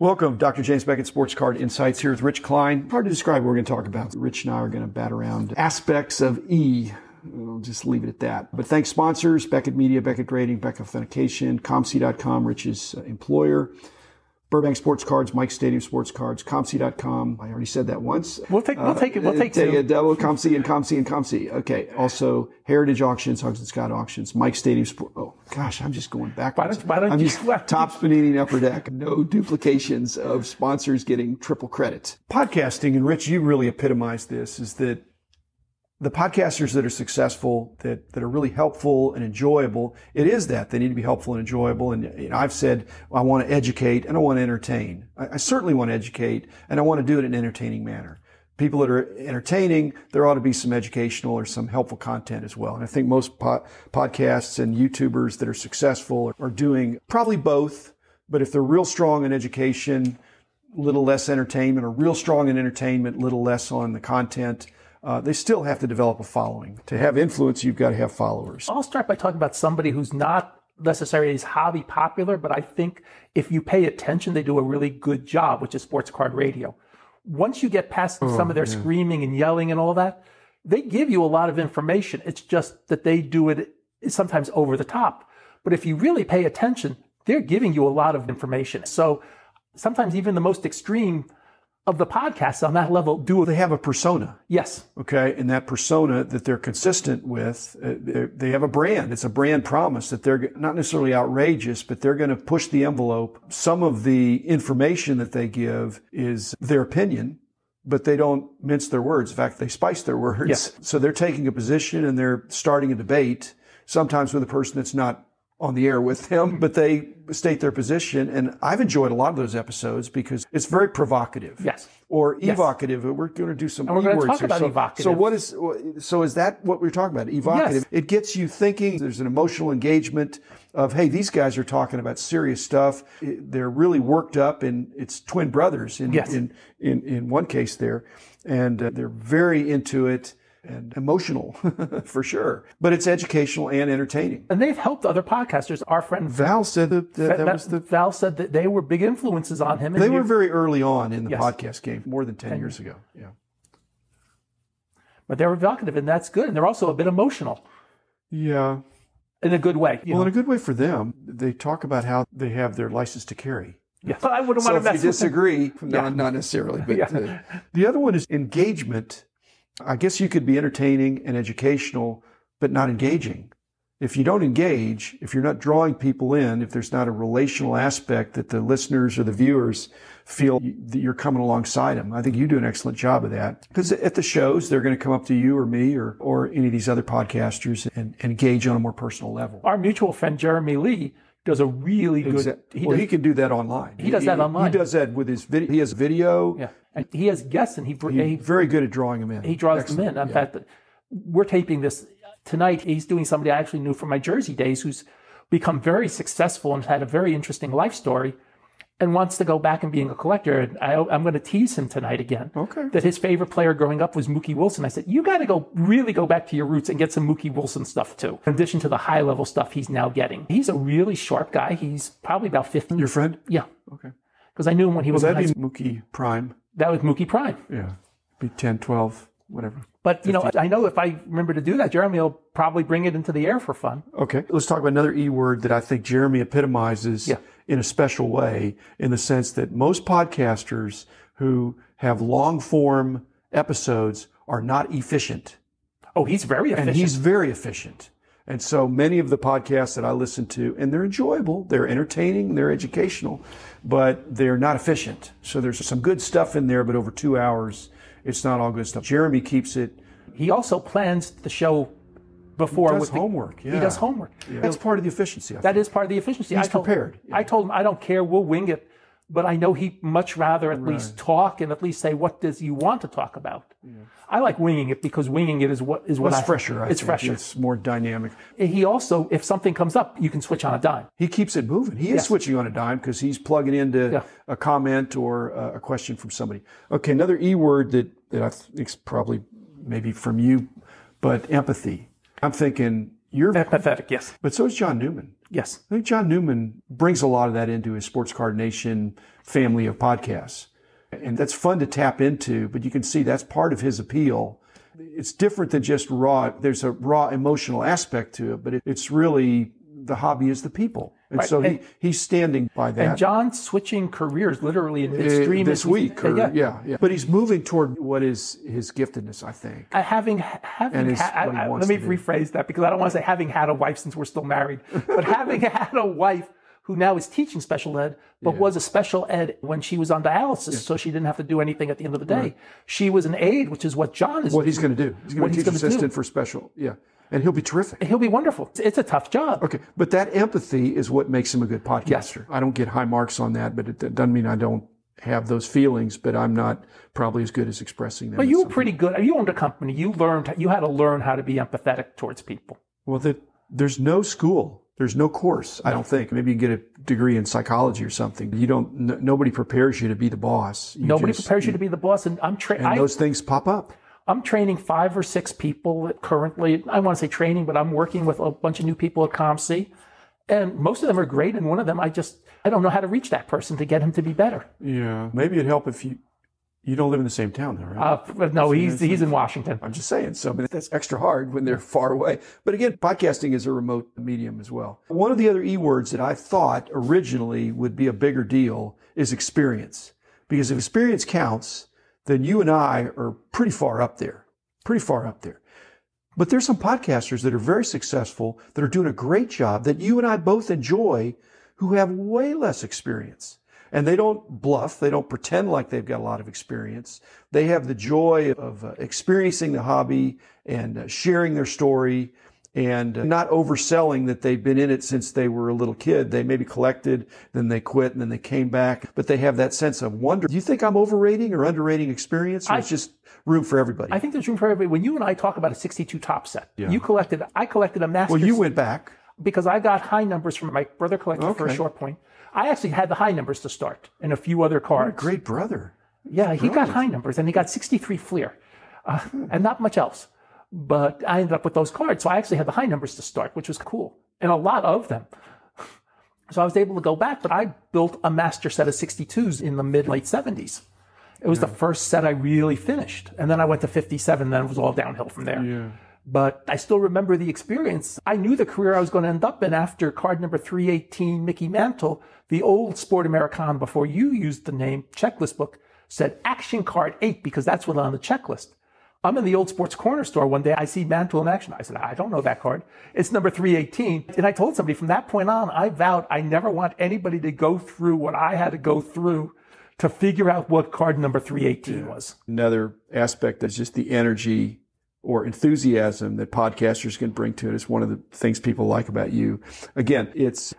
Welcome, Dr. James Beckett, Sports Card Insights here with Rich Klein. Hard to describe what we're going to talk about. Rich and I are going to bat around aspects of E. We'll just leave it at that. But thanks sponsors, Beckett Media, Beckett Grading, Beckett Authentication, ComC.com, Rich's employer, Burbank Sports Cards, Mike Stadium Sports Cards, ComC.com. I already said that once. We'll take a double, ComC and ComC. Okay. Also, Heritage Auctions, Hugs and Scott Auctions, Mike Stadium Sports. Oh, gosh, I'm just going backwards. I'm just Tops Panini Upper Deck. No duplications of sponsors getting triple credit. Podcasting, and Rich, you really epitomized this, is that the podcasters that are successful, that are really helpful and enjoyable, it is that. They need to be helpful and enjoyable. And I've said, I want to educate and I want to entertain. I certainly want to educate and I want to do it in an entertaining manner. People that are entertaining, there ought to be some educational or some helpful content as well. And I think most podcasts and YouTubers that are successful are doing probably both. But if they're real strong in education, little less entertainment, or real strong in entertainment, little less on the content, they still have to develop a following. To have influence, you've got to have followers. I'll start by talking about somebody who's not necessarily as hobby popular, but I think if you pay attention, they do a really good job, which is Sports Card Radio. Once you get past some of their screaming and yelling and all that, they give you a lot of information. It's just that they do it sometimes over the top. But if you really pay attention, they're giving you a lot of information. So sometimes even the most extreme of the podcasts on that level they have a persona. Yes. Okay. And that persona that they're consistent with, they have a brand. It's a brand promise that they're not necessarily outrageous, but they're going to push the envelope. Some of the information that they give is their opinion, but they don't mince their words. In fact, they spice their words. Yes. So they're taking a position and they're starting a debate, sometimes with a person that's not on the air with them, but they state their position. And I've enjoyed a lot of those episodes because it's very provocative. Yes. Or evocative. We're going to do some and we're going to talk here. about evocative. So is that what we're talking about? Evocative. Yes. It gets you thinking. There's an emotional engagement of, hey, these guys are talking about serious stuff. They're really worked up, and it's twin brothers in one case there. And they're very into it. And emotional, for sure. But it's educational and entertaining. And they've helped other podcasters. Our friend Val said Val said that they were big influences on him. They were very early on in the podcast game, more than 10 years ago. Yeah. But they're evocative, and that's good. And they're also a bit emotional. Yeah. In a good way. In a good way for them. They talk about how they have their license to carry. Yeah. I wouldn't want to mess with them. If you disagree, not necessarily. But the other one is engagement. I guess you could be entertaining and educational, but not engaging. If you don't engage, if you're not drawing people in, if there's not a relational aspect that the listeners or the viewers feel that you're coming alongside them, I think you do an excellent job of that. Because at the shows, they're going to come up to you or me or any of these other podcasters and engage on a more personal level. Our mutual friend, Jeremy Lee, does a really good... He can do that online. He does that online. He does that with his video. He has video. Yeah. And he has guests, and he's very good at drawing them in. He draws them in. In fact, we're taping this tonight. He's doing somebody I actually knew from my Jersey days who's become very successful and had a very interesting life story and wants to go back and being a collector. And I'm going to tease him tonight again. Okay. That his favorite player growing up was Mookie Wilson. I said, you got to really go back to your roots and get some Mookie Wilson stuff too. In addition to the high level stuff he's now getting. He's a really sharp guy. He's probably about 50. Your friend? Yeah. Okay. Because I knew him when he was in high school. Mookie Prime. That was Mookie Prime. Yeah. Be 10, 12, whatever. But, 50. I know if I remember to do that, Jeremy will probably bring it into the air for fun. Okay. Let's talk about another E word that I think Jeremy epitomizes in a special way, in the sense that most podcasters who have long form episodes are not efficient. Oh, he's very efficient. And he's very efficient. And so many of the podcasts that I listen to, and they're enjoyable, they're entertaining, they're educational, but they're not efficient. So there's some good stuff in there, but over 2 hours, it's not all good stuff. Jeremy keeps it. He also plans the show before. He does homework. Yeah. He does homework. Yeah. That's part of the efficiency. That is part of the efficiency. He's prepared. I told him, I don't care, we'll wing it. But I know he'd much rather at least talk and at least say, what does he want to talk about? Yeah. I like winging it because winging it is what it's fresher. It's fresher. It's more dynamic. He also, if something comes up, you can switch on a dime. He keeps it moving. He is switching on a dime because he's plugging into a comment or a question from somebody. Okay, another E word that I think is probably maybe from you, but empathy. I'm thinking you're empathetic, yes. But so is John Newman. Yes. I think John Newman brings a lot of that into his Sports Card Nation family of podcasts. And that's fun to tap into, but you can see that's part of his appeal. It's different than just raw. There's a raw emotional aspect to it, but it's really the hobby is the people. And right. so he's standing by that. And John's switching careers literally in midstream. This week. Yeah. But he's moving toward what is his giftedness, I think. Let me rephrase that because I don't want to say having had a wife since we're still married, but having had a wife who now is teaching special ed, but was a special ed when she was on dialysis, so she didn't have to do anything at the end of the day. Right. She was an aide, which is what John is. What he's going to do. He's going to be teaching assistant for special. Yeah. And he'll be terrific. He'll be wonderful. It's a tough job. Okay. But that empathy is what makes him a good podcaster. Yes. I don't get high marks on that, but it doesn't mean I don't have those feelings, but I'm not probably as good as expressing them. But you were pretty good. You owned a company. You had to learn how to be empathetic towards people. Well, there's no school. There's no course, I don't think. Maybe you can get a degree in psychology or something. Nobody prepares you to be the boss. Nobody prepares you to be the boss. And those things pop up. I'm training 5 or 6 people currently. I want to say training, but I'm working with a bunch of new people at ComC. And most of them are great. And one of them, I don't know how to reach that person to get him to be better. Yeah. Maybe it'd help if you don't live in the same town, though, right? No, he's in Washington. I'm just saying. So that's extra hard when they're far away. But again, podcasting is a remote medium as well. One of the other E words that I thought originally would be a bigger deal is experience. Because if experience counts, then you and I are pretty far up there. But there's some podcasters that are very successful, that are doing a great job, that you and I both enjoy, who have way less experience. And they don't bluff. They don't pretend like they've got a lot of experience. They have the joy of experiencing the hobby and sharing their story and not overselling that they've been in it since they were a little kid. They maybe collected, then they quit, and then they came back. But they have that sense of wonder. Do you think I'm overrating or underrating experience? Or it's just room for everybody? I think there's room for everybody. When you and I talk about a 62 top set, I collected a master. Well, you went back. Because I got high numbers from my brother collected for a short point. I actually had the high numbers to start and a few other cards. What a great brother. Yeah, he got high numbers and he got 63 Fleer and not much else. But I ended up with those cards. So I actually had the high numbers to start, which was cool. And a lot of them. So I was able to go back, but I built a master set of 62s in the mid-late 70s. It was the first set I really finished. And then I went to 57, then it was all downhill from there. Yeah. But I still remember the experience. I knew the career I was going to end up in after card number 318, Mickey Mantle. The old Sport American, before you used the name checklist book, said Action Card 8 because that's what's on the checklist. I'm in the old Sports Corner store one day. I see Mantle in action. I said, I don't know that card. It's number 318. And I told somebody from that point on, I vowed I never want anybody to go through what I had to go through to figure out what card number 318 was. Another aspect is just the energy or enthusiasm that podcasters can bring to it. It's one of the things people like about you. Again,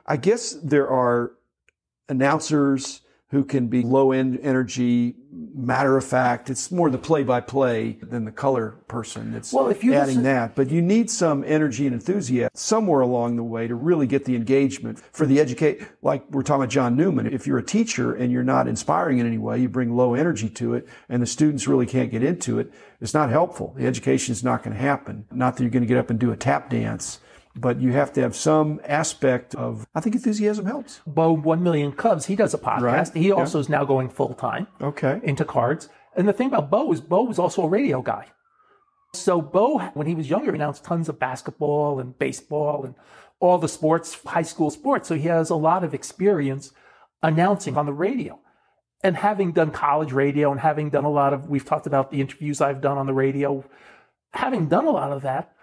I guess there are announcers who can be low-end energy, matter-of-fact. It's more the play-by-play than the color person that's adding that. But you need some energy and enthusiasm somewhere along the way to really get the engagement for the educate. Like we're talking about John Newman. If you're a teacher and you're not inspiring in any way, you bring low energy to it, and the students really can't get into it, it's not helpful. The education is not going to happen. Not that you're going to get up and do a tap dance, but you have to have some aspect of, I think enthusiasm helps. Bo, 1 Million Cubs, he does a podcast. Right. He also is now going full-time into cards. And the thing about Bo was also a radio guy. So Bo, when he was younger, announced tons of basketball and baseball and all the sports, high school sports. So he has a lot of experience announcing on the radio. And having done college radio and having done we've talked about the interviews I've done on the radio, having done a lot of that,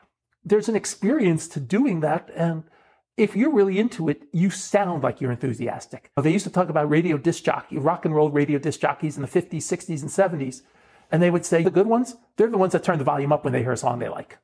there's an experience to doing that. And if you're really into it, you sound like you're enthusiastic. They used to talk about radio disc jockey, rock and roll radio disc jockeys in the 50s, 60s, and 70s. And they would say the good ones, they're the ones that turn the volume up when they hear a song they like.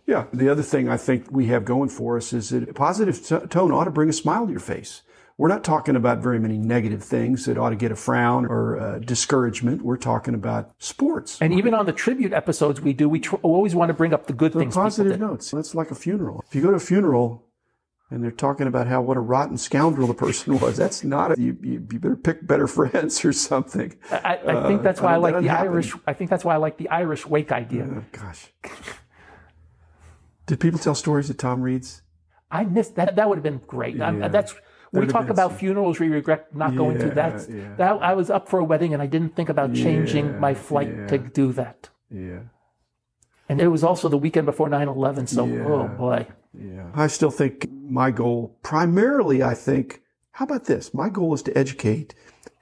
Yeah. The other thing I think we have going for us is that a positive tone ought to bring a smile to your face. We're not talking about very many negative things that ought to get a frown or discouragement. We're talking about sports. And even on the tribute episodes we do, we always want to bring up the good things. Positive notes. That's like a funeral. If you go to a funeral and they're talking about what a rotten scoundrel the person was, that's not you better pick better friends or something. I think that's why I like the Irish. I think that's why I like the Irish wake idea. Gosh. Did people tell stories that Tom reads? I missed that. That would have been great. That's we talk about funerals we regret not going to. That I was up for a wedding and I didn't think about changing my flight to do that. Yeah. And it was also the weekend before 9/11. So, oh boy. Yeah. I still think my goal, primarily, how about this? My goal is to educate,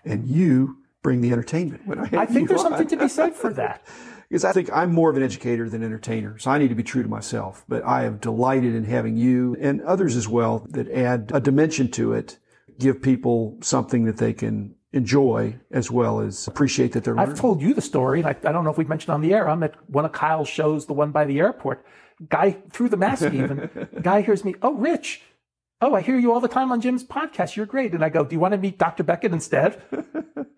and you bring the entertainment. When I think there's something to be said for that. Because I think I'm more of an educator than entertainer, so I need to be true to myself. But I have delighted in having you and others as well that add a dimension to it, give people something that they can enjoy as well as appreciate that they're learning. I've told you the story, and I don't know if we've mentioned on the air. I'm at one of Kyle's shows, the one by the airport. Guy through the mask even. Guy hears me, "Oh, Rich. Oh, I hear you all the time on Jim's podcast. You're great." And I go, "Do you want to meet Dr. Beckett instead?"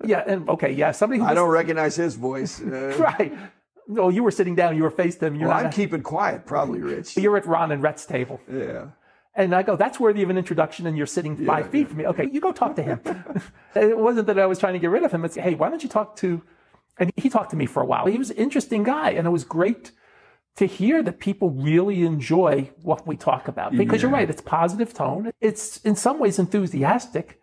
Somebody who I don't recognize his voice. Right. No, you were sitting down. You were faced him. I'm keeping quiet, probably, Rich. You're at Ron and Rhett's table. Yeah. And I go, "That's worthy of an introduction, and you're sitting 5 feet from me. Okay, you go talk to him." It wasn't that I was trying to get rid of him. It's, "Hey, why don't you talk to..." And he talked to me for a while. He was an interesting guy, and it was great to hear that people really enjoy what we talk about. Because you're right, it's positive tone. It's in some ways enthusiastic.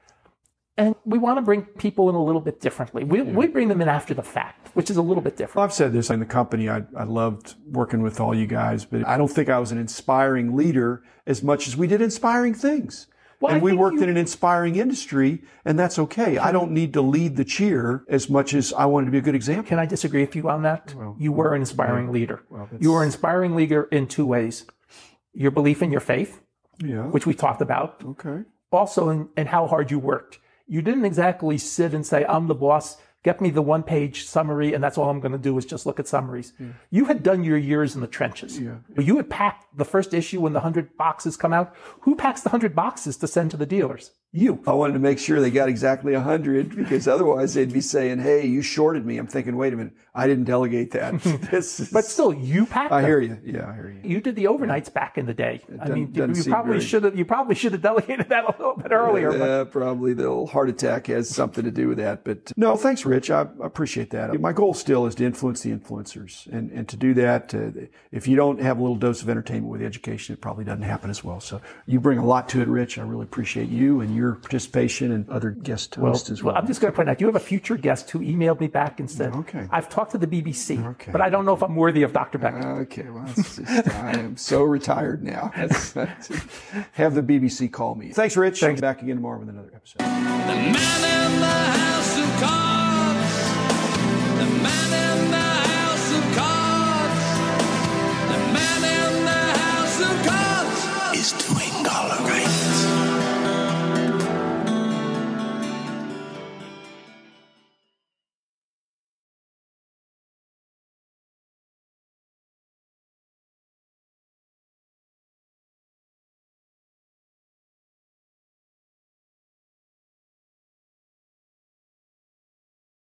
And we want to bring people in a little bit differently. We bring them in after the fact, which is a little bit different. Well, I've said this in the company. I loved working with all you guys, but I don't think I was an inspiring leader as much as we did inspiring things. Well, and we worked in an inspiring industry, and that's okay. I don't need to lead the cheer as much as I wanted to be a good example. Can I disagree with you on that? Well, you were an inspiring leader. You were an inspiring leader in two ways. Your belief in your faith, which we talked about. Okay. Also in how hard you worked. You didn't exactly sit and say, "I'm the boss. Get me the one-page summary, and that's all I'm going to do is just look at summaries." Yeah. You had done your years in the trenches. Yeah. You had packed the first issue when the 100 boxes come out. Who packs the 100 boxes to send to the dealers? You. I wanted to make sure they got exactly 100 because otherwise they'd be saying, "Hey, you shorted me." I'm thinking, wait a minute, I didn't delegate that. But still, you packed them. I hear you. Yeah, I hear you. You did the overnights back in the day. You probably should have delegated that a little bit earlier. Yeah, probably the old heart attack has something to do with that. But no, thanks, Rich. I appreciate that. My goal still is to influence the influencers. And to do that, if you don't have a little dose of entertainment with education, it probably doesn't happen as well. So you bring a lot to it, Rich. I really appreciate you and your participation and other guest hosts as well. I'm just going to point out, you have a future guest who emailed me back and said, "I've talked to the BBC, but I don't know if I'm worthy of Dr. Beckett." Okay, well, I am so retired now. Have the BBC call me. Thanks, Rich. Thanks. Back again tomorrow with another episode. The man in the house of cards. The man in the house of cards. The man in the house of cards is doing all right.